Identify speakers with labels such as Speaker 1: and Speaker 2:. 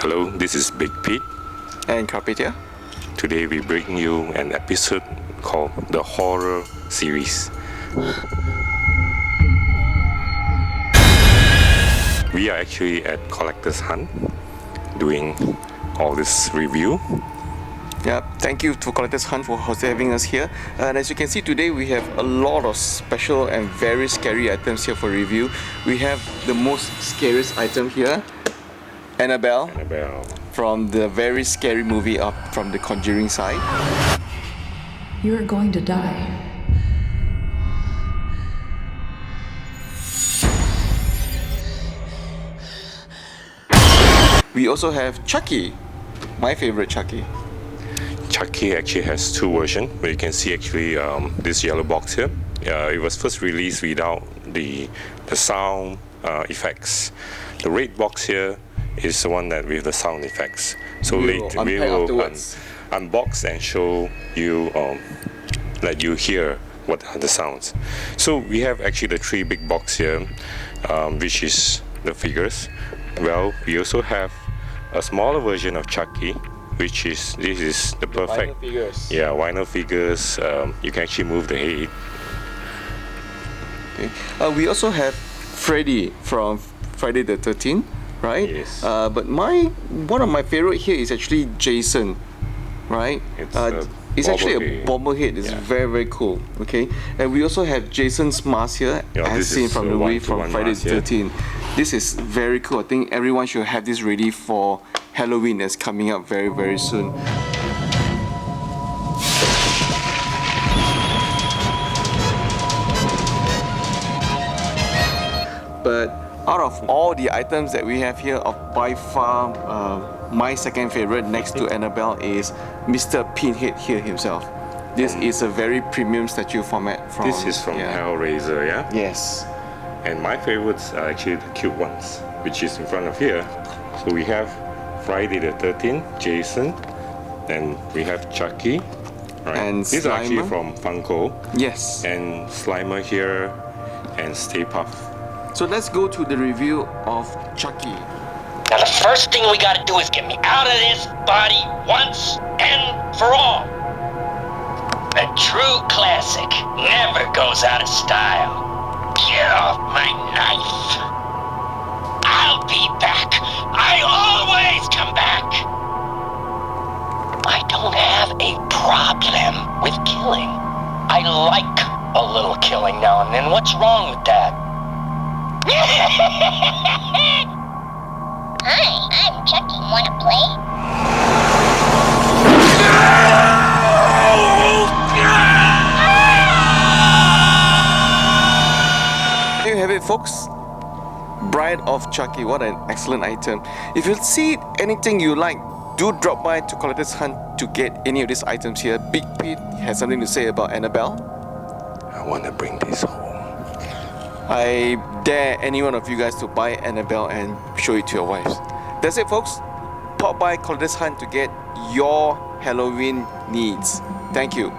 Speaker 1: Hello, this is Big Pete.
Speaker 2: And Carpet here.
Speaker 1: Today we bring you an episode called the Horror Series. We are actually at Collector's Hunt doing all this review.
Speaker 2: Yeah, thank you to Collector's Hunt for having us here. And as you can see today, we have a lot of special and very scary items here for review. We have the most scariest item here, Annabelle, from the very scary movie from the Conjuring side.
Speaker 3: You're going to die.
Speaker 2: We also have Chucky, my favorite Chucky.
Speaker 1: Chucky actually has two versions, but you can see actually this yellow box here. It was first released without the sound effects. The red box here is the one that with the sound effects. So we will unbox and show you, let you hear what are the sounds. So we have actually the three big box here, which is the figures. Well, we also have a smaller version of Chucky, which is the perfect vinyl figures. You can actually move the head.
Speaker 2: Okay. We also have Freddy from Friday the 13th, right?
Speaker 1: Yes.
Speaker 2: But one of my favorite here is actually Jason, right? It's actually a bobblehead. It's very, very cool. Okay, and we also have Jason's mask here, as seen from the movie from Friday the 13th. This is very cool. I think everyone should have this ready for Halloween that's coming up very, very soon. But out of all the items that we have here, by far my second favorite next to Annabelle is Mr. Pinhead here himself. This is a very premium statue format from...
Speaker 1: This is from Hellraiser, yeah?
Speaker 2: Yes.
Speaker 1: And my favorites are actually the cute ones, which is in front of here. So we have Friday the 13th, Jason, and we have Chucky. Right?
Speaker 2: And
Speaker 1: these
Speaker 2: Slimer.
Speaker 1: are actually from Funko.
Speaker 2: Yes.
Speaker 1: And Slimer here, and Stay Puft.
Speaker 2: So let's go to the review of Chucky.
Speaker 4: Now the first thing we gotta do is get me out of this body once and for all. A true classic never goes out of style. Get off my knife. I'll be back. I always come back. I don't have a problem with killing. I like a little killing now and then. What's wrong with that?
Speaker 5: Hi, I'm Chucky. Wanna play?
Speaker 2: There you have it, folks. Bride of Chucky. What an excellent item. If you see anything you like, do drop by to Collector's Hunt to get any of these items here. Big Pete has something to say about Annabelle.
Speaker 1: I want to bring this home.
Speaker 2: I dare any one of you guys to buy Annabelle and show it to your wives. That's it, folks. Pop by Collector's Hunt to get your Halloween needs. Thank you.